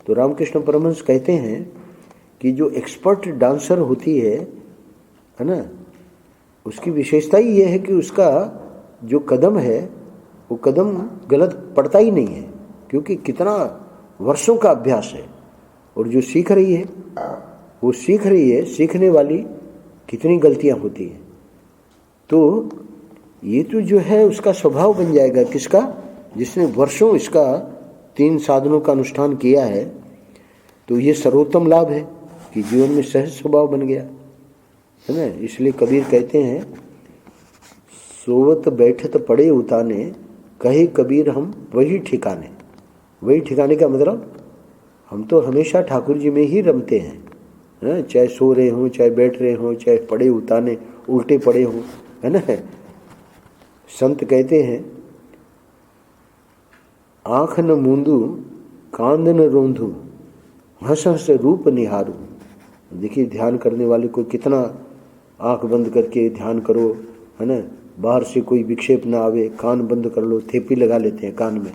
तो रामकृष्ण परमहंस कहते हैं कि जो एक्सपर्ट डांसर होती है ना, उसकी विशेषता ही यह है कि उसका जो कदम है वो कदम गलत पड़ता ही नहीं है, क्योंकि कितना वर्षों का अभ्यास है। और जो सीख रही है वो सीख रही है, सीखने वाली कितनी गलतियां होती हैं। तो ये तो जो है उसका स्वभाव बन जाएगा। किसका? जिसने वर्षों इसका 3 साधनों का अनुष्ठान किया है। तो ये सर्वोत्तम लाभ है कि जीवन में सहज स्वभाव बन गया, है ना। इसलिए कबीर कहते हैं, सोवत बैठत पड़े उताने, कहे कबीर हम वही ठिकाने। वही ठिकाने का मतलब हम तो हमेशा ठाकुर जी में ही रमते हैं, चाहे सो रहे हों, चाहे बैठ रहे हों, चाहे पड़े उताने उल्टे पड़े हों, है ना। संत कहते हैं, आँख न मूंदू कांद न रोंधू, हंस हंस रूप निहारू। देखिए ध्यान करने वाले को कितना आँख बंद करके ध्यान करो, है ना। बाहर से कोई विक्षेप ना आवे, कान बंद कर लो, थेपी लगा लेते हैं कान में।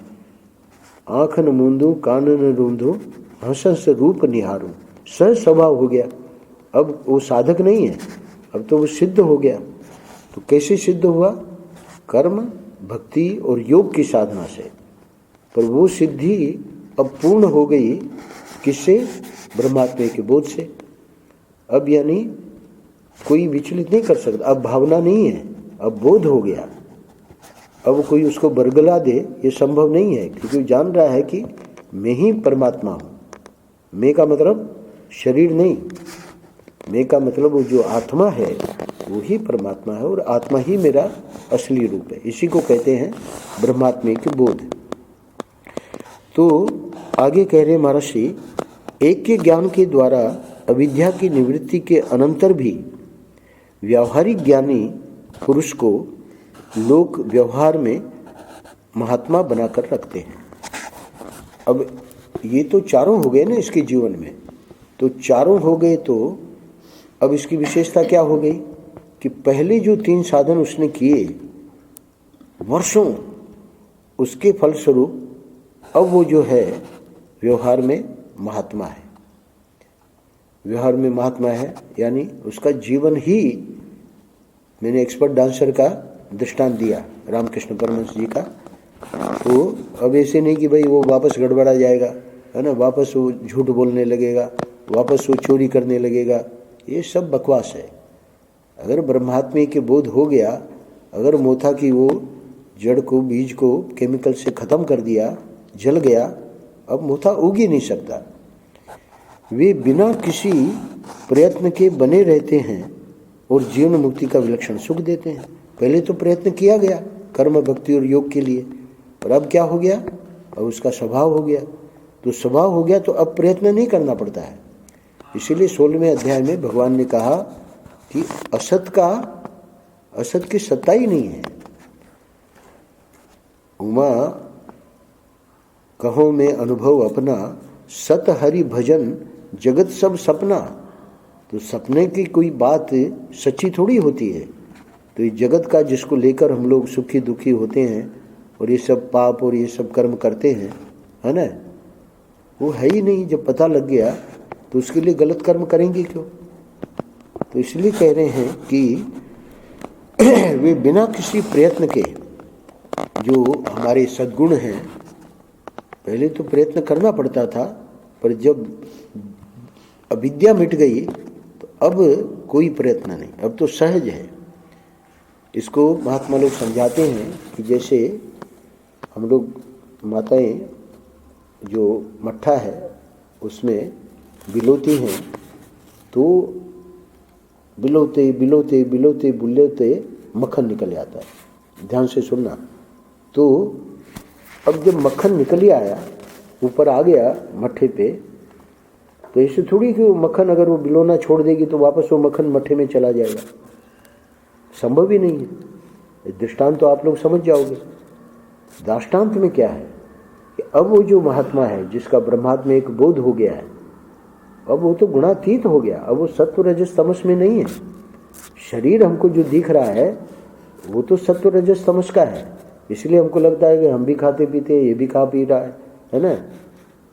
आँख न मूंदू कान न रोंधू, हंस हंस रूप निहारू। सहज स्वभाव हो गया। अब वो साधक नहीं है, अब तो वो सिद्ध हो गया। तो कैसे सिद्ध हुआ? कर्म, भक्ति और योग की साधना से। पर वो सिद्धि अब पूर्ण हो गई किससे? ब्रह्मात्मा के बोध से। अब यानी कोई विचलित नहीं कर सकता। अब भावना नहीं है, अब बोध हो गया। अब कोई उसको बरगला दे ये संभव नहीं है, क्योंकि वो जान रहा है कि मैं ही परमात्मा हूँ। मैं का मतलब शरीर नहीं, मैं का मतलब वो जो आत्मा है वो ही परमात्मा है, और आत्मा ही मेरा असली रूप है। इसी को कहते हैं ब्रह्मात्मा के बोध। तो आगे कह रहे महर्षि, एक के ज्ञान के द्वारा अविद्या की निवृत्ति के अनंतर भी व्यावहारिक ज्ञानी पुरुष को लोक व्यवहार में महात्मा बनाकर रखते हैं। अब ये तो चारों हो गए ना इसके जीवन में, तो चारों हो गए। तो अब इसकी विशेषता क्या हो गई कि पहले जो 3 साधन उसने किए वर्षों, उसके फलस्वरूप अब वो जो है व्यवहार में महात्मा है। व्यवहार में महात्मा है यानी उसका जीवन ही, मैंने एक्सपर्ट डांसर का दृष्टांत दिया रामकृष्ण परमहंस जी का। तो अब ऐसे नहीं कि भाई वो वापस गड़बड़ा जाएगा, है ना, वापस वो झूठ बोलने लगेगा, वापस वो चोरी करने लगेगा, ये सब बकवास है। अगर ब्रह्मात्मे के बोध हो गया, अगर मोथा की वो जड़ को, बीज को केमिकल से ख़त्म कर दिया, जल गया, अब मोथा उग ही नहीं सकता। वे बिना किसी प्रयत्न के बने रहते हैं और जीवन मुक्ति का विलक्षण सुख देते हैं। पहले तो प्रयत्न किया गया कर्म, भक्ति और योग के लिए, और अब क्या हो गया? अब उसका स्वभाव हो गया। तो स्वभाव हो गया तो अब प्रयत्न नहीं करना पड़ता है। इसीलिए 16वें अध्याय में भगवान ने कहा कि असत की सत्ता ही नहीं है। उमा कहो में अनुभव अपना, सत हरि भजन जगत सब सपना। तो सपने की कोई बात सच्ची थोड़ी होती है। तो ये जगत का जिसको लेकर हम लोग सुखी दुखी होते हैं और ये सब पाप और ये सब कर्म करते हैं, है ना, वो है ही नहीं। जब पता लग गया तो उसके लिए गलत कर्म करेंगे क्यों? तो इसलिए कह रहे हैं कि वे बिना किसी प्रयत्न के, जो हमारे सद्गुण हैं, पहले तो प्रयत्न करना पड़ता था, पर जब अविद्या मिट गई तो अब कोई प्रयत्न नहीं, अब तो सहज है। इसको महात्मा लोग समझाते हैं कि जैसे हम लोग माताएं जो मट्ठा है उसमें बिलोती हैं, तो बिलोते बिलोते बिलोते बिलोते मक्खन निकल जाता है। ध्यान से सुनना। तो अब जब मक्खन निकल आया, ऊपर आ गया मट्ठे पे, तो ऐसे थोड़ी कि वो मक्खन अगर वो बिलोना छोड़ देगी तो वापस वो मक्खन मट्ठे में चला जाएगा, संभव ही नहीं है। दृष्टांत तो आप लोग समझ जाओगे। दाष्टांत में क्या है कि अब वो जो महात्मा है जिसका ब्रह्मात्म में एक बोध हो गया है, अब वो तो गुणातीत हो गया। अब वो सत्व रजस तमस में नहीं है। शरीर हमको जो दिख रहा है वो तो सत्व रजस तमस का है। इसलिए हमको लगता है कि हम भी खाते पीते, ये भी खा पी रहा है ना,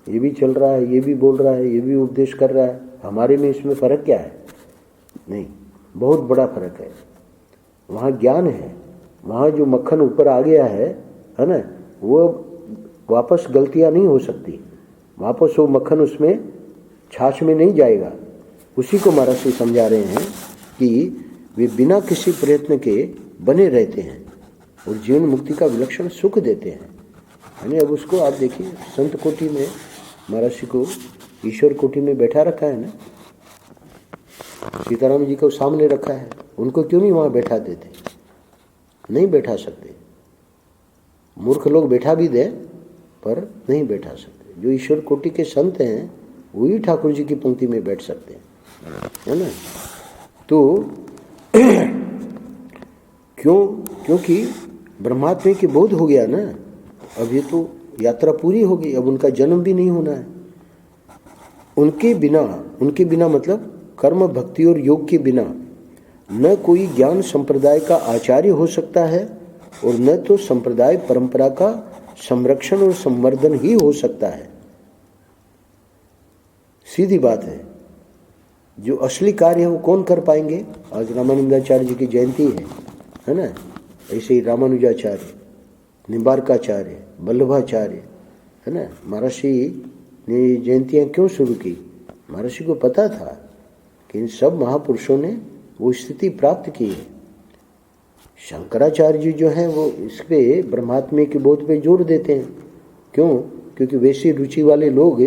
ये भी चल रहा है, ये भी बोल रहा है, ये भी उपदेश कर रहा है। हमारे में इसमें फ़र्क क्या है? नहीं, बहुत बड़ा फ़र्क है। वहाँ ज्ञान है। वहाँ जो मक्खन ऊपर आ गया है ना, वो वापस गलतियाँ नहीं हो सकती। वापस वो मक्खन उसमें छाछ में नहीं जाएगा। उसी को महर्षि समझा रहे हैं कि वे बिना किसी प्रयत्न के बने रहते हैं और जीवन मुक्ति का विलक्षण सुख देते हैं। यानी अब उसको आप देखिए, संत कोटि में महर्षि को ईश्वर कोटि में बैठा रखा है ना, सीताराम जी को सामने रखा है। उनको क्यों नहीं वहाँ बैठा देते? नहीं बैठा सकते। मूर्ख लोग बैठा भी दें पर नहीं बैठा सकते। जो ईश्वर कोटि के संत हैं वही ठाकुर जी की पंक्ति में बैठ सकते हैं, है ना। तो क्योंकि ब्रह्मात्मा के बोध हो गया ना, अब ये तो यात्रा पूरी हो गई। अब उनका जन्म भी नहीं होना है। उनके बिना मतलब कर्म, भक्ति और योग के बिना न कोई ज्ञान संप्रदाय का आचार्य हो सकता है और न तो संप्रदाय परंपरा का संरक्षण और संवर्धन ही हो सकता है। सीधी बात है। जो असली कार्य है वो कौन कर पाएंगे? आज रामानंदाचार्य जी की जयंती है ना। ऐसे ही रामानुजाचार्य, निम्बार्काचार्य, वल्लभाचार्य, है ना। महर्षि ने जयंतियाँ क्यों शुरू की? महर्षि को पता था कि इन सब महापुरुषों ने वो स्थिति प्राप्त की है। शंकराचार्य जी जो हैं वो इस पे ब्रह्मात्मा के बोध पे जोर देते हैं। क्यों? क्योंकि वैसी रुचि वाले लोग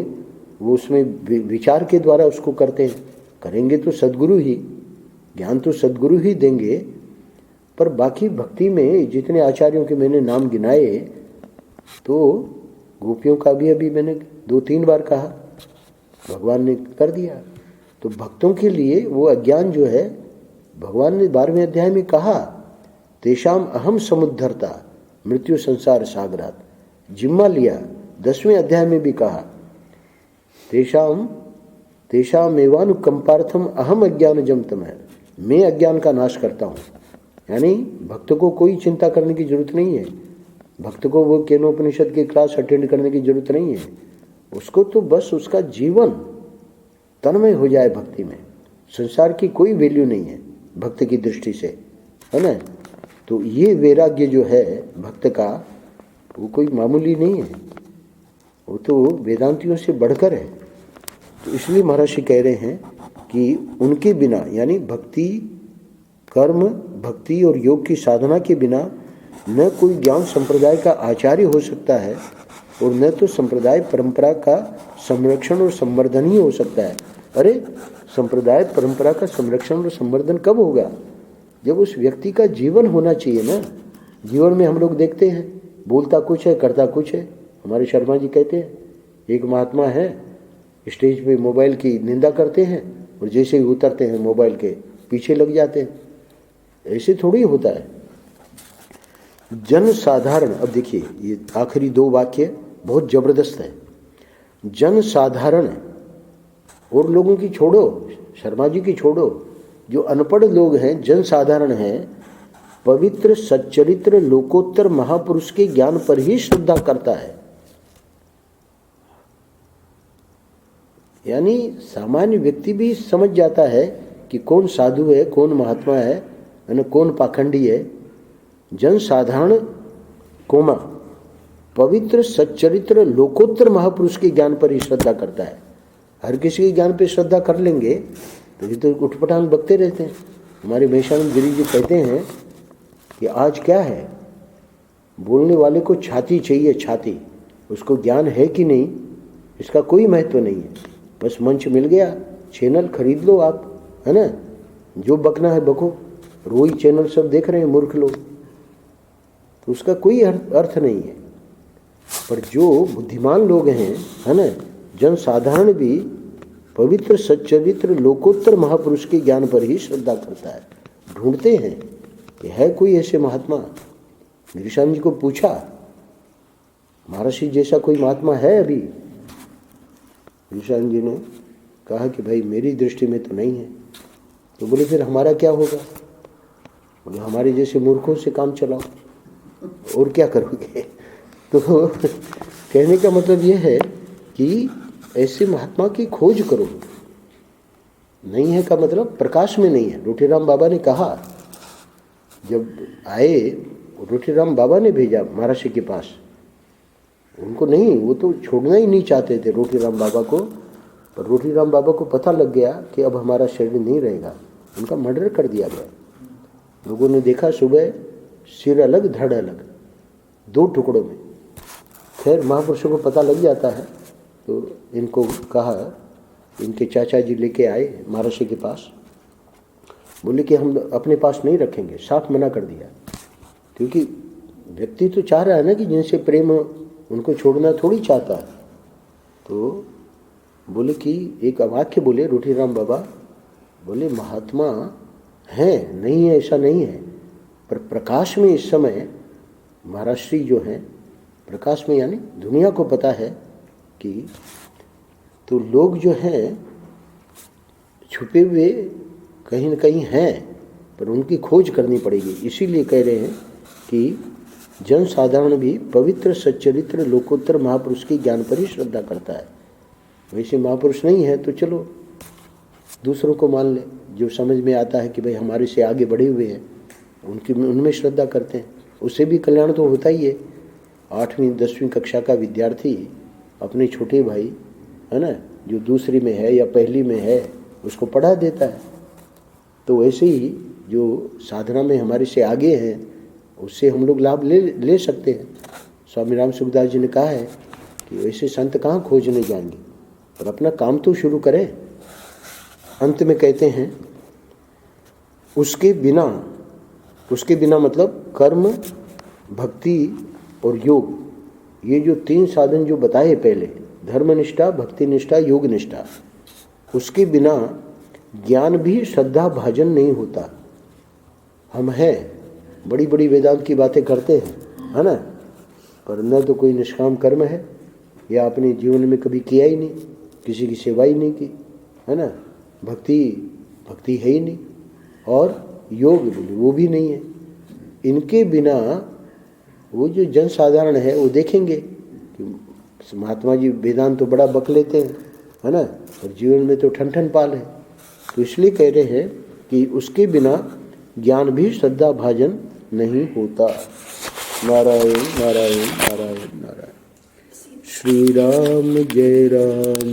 वो उसमें विचार के द्वारा उसको करते हैं। करेंगे तो सद्गुरु ही, ज्ञान तो सद्गुरु ही देंगे। पर बाकी भक्ति में जितने आचार्यों के मैंने नाम गिनाए, तो गोपियों का भी अभी मैंने 2-3 बार कहा, भगवान ने कर दिया। तो भक्तों के लिए वो अज्ञान जो है, भगवान ने 12वें अध्याय में कहा, तेषाम अहम समुद्धरता मृत्यु संसार सागरात, जिम्मा लिया। 10वें अध्याय में भी कहा, तेषाम एवानुकंपार्थम अहम अज्ञान जमतम है, मैं अज्ञान का नाश करता हूँ। यानी भक्त को कोई चिंता करने की जरूरत नहीं है। भक्त को वो केनोपनिषद की क्लास अटेंड करने की जरूरत नहीं है। उसको तो बस उसका जीवन तन्मय हो जाए भक्ति में। संसार की कोई वैल्यू नहीं है भक्त की दृष्टि से, है ना। तो ये वैराग्य जो है भक्त का, वो कोई मामूली नहीं है, वो तो वेदांतियों से बढ़कर है। तो इसलिए महर्षि कह रहे हैं कि उनके बिना, यानी भक्ति, कर्म, भक्ति और योग की साधना के बिना न कोई ज्ञान संप्रदाय का आचार्य हो सकता है और न तो संप्रदाय परंपरा का संरक्षण और संवर्धन ही हो सकता है। अरे संप्रदाय परंपरा का संरक्षण और संवर्धन कब होगा? जब उस व्यक्ति का जीवन होना चाहिए ना। जीवन में हम लोग देखते हैं बोलता कुछ है करता कुछ है। हमारे शर्मा जी कहते हैं एक महात्मा है, स्टेज पे मोबाइल की निंदा करते हैं और जैसे ही उतरते हैं मोबाइल के पीछे लग जाते हैं। ऐसे थोड़ी होता है। जन साधारण, अब देखिए ये आखिरी दो वाक्य बहुत जबरदस्त है। जन साधारण, और लोगों की छोड़ो, शर्मा जी की छोड़ो, जो अनपढ़ लोग हैं, जन साधारण हैं, पवित्र सच्चरित्र लोकोत्तर महापुरुष के ज्ञान पर ही श्रद्धा करता है। यानी सामान्य व्यक्ति भी समझ जाता है कि कौन साधु है, कौन महात्मा है, कौन पाखंडी है। जन साधारण कोमा पवित्र सच्चरित्र लोकोत्तर महापुरुष के ज्ञान पर ही श्रद्धा करता है। हर किसी के ज्ञान पे श्रद्धा कर लेंगे तो ये तो उठपटांग बकते रहते हैं। हमारे महेशानंद गिरी जी कहते हैं कि आज क्या है, बोलने वाले को छाती चाहिए, छाती। उसको ज्ञान है कि नहीं इसका कोई महत्व नहीं है। बस मंच मिल गया, चैनल खरीद लो आप, है ना, जो बकना है बको। रोई चैनल सब देख रहे हैं मूर्ख लोग, तो उसका कोई अर्थ नहीं है। पर जो बुद्धिमान लोग हैं, है ना, जन साधारण भी पवित्र सच्चरित्र लोकोत्तर महापुरुष के ज्ञान पर ही श्रद्धा करता है। ढूंढते हैं कि है कोई ऐसे महात्मा। गिरीशाम जी को पूछा महर्षि जैसा कोई महात्मा है अभी? गिरीशाम जी ने कहा कि भाई मेरी दृष्टि में तो नहीं है। तो बोले फिर हमारा क्या होगा? बोले हमारे जैसे मूर्खों से काम चलाओ, और क्या करोगे? तो कहने का मतलब यह है कि ऐसे महात्मा की खोज करो। नहीं है का मतलब प्रकाश में नहीं है। रोटीराम बाबा ने कहा, जब आए रोटीराम बाबा ने भेजा महर्षि के पास, उनको नहीं, वो तो छोड़ना ही नहीं चाहते थे रोटीराम बाबा को। पर रोटीराम बाबा को पता लग गया कि अब हमारा शरीर नहीं रहेगा, उनका मर्डर कर दिया गया। लोगों ने देखा सुबह सिर अलग धड़ अलग, दो टुकड़ों में। खैर महापुरुषों को पता लग जाता है, तो इनको कहा, इनके चाचा जी लेके आए महर्षि के पास। बोले कि हम अपने पास नहीं रखेंगे, साफ मना कर दिया। क्योंकि व्यक्ति तो चाह रहा है ना कि जिनसे प्रेम हो उनको छोड़ना थोड़ी चाहता है। तो बोले कि एक वाक्य बोले रोटीराम बाबा, बोले महात्मा हैं, नहीं है ऐसा नहीं है, पर प्रकाश में इस समय महाराष्ट्री जो हैं, प्रकाश में यानी दुनिया को पता है कि तो लोग जो हैं छुपे हुए कहीं न कहीं हैं, पर उनकी खोज करनी पड़ेगी। इसीलिए कह रहे हैं कि जन साधारण भी पवित्र सच्चरित्र लोकोत्तर महापुरुष के ज्ञान पर ही श्रद्धा करता है। वैसे महापुरुष नहीं है तो चलो दूसरों को मान ले, जो समझ में आता है कि भाई हमारे से आगे बढ़े हुए हैं, उनमें श्रद्धा करते हैं। उससे भी कल्याण तो होता ही है। 8वीं 10वीं कक्षा का विद्यार्थी अपने छोटे भाई, है ना, जो दूसरी में है या पहली में है, उसको पढ़ा देता है। तो वैसे ही जो साधना में हमारे से आगे हैं, उससे हम लोग लाभ ले सकते हैं। स्वामी राम सुखदास जी ने कहा है कि वैसे संत कहाँ खोजने जाएंगे, पर अपना काम तो शुरू करें। अंत में कहते हैं उसके बिना मतलब कर्म, भक्ति और योग, ये जो 3 साधन जो बताए पहले, धर्मनिष्ठा, भक्ति निष्ठा, योग निष्ठा, उसके बिना ज्ञान भी श्रद्धा भाजन नहीं होता। हम हैं, बड़ी बड़ी वेदांत की बातें करते हैं, है ना, पर न तो कोई निष्काम कर्म है, या अपने जीवन में कभी किया ही नहीं, किसी की सेवा ही नहीं की, है ना, भक्ति है ही नहीं, और योग वो भी नहीं है। इनके बिना वो जो जन साधारण है वो देखेंगे कि महात्मा जी वेदांत तो बड़ा बक लेते हैं, है ना, और जीवन में तो ठन पाल है। तो इसलिए कह रहे हैं कि उसके बिना ज्ञान भी श्रद्धा भाजन नहीं होता। नारायण नारायण नारायण नारायण। श्री राम जय राम।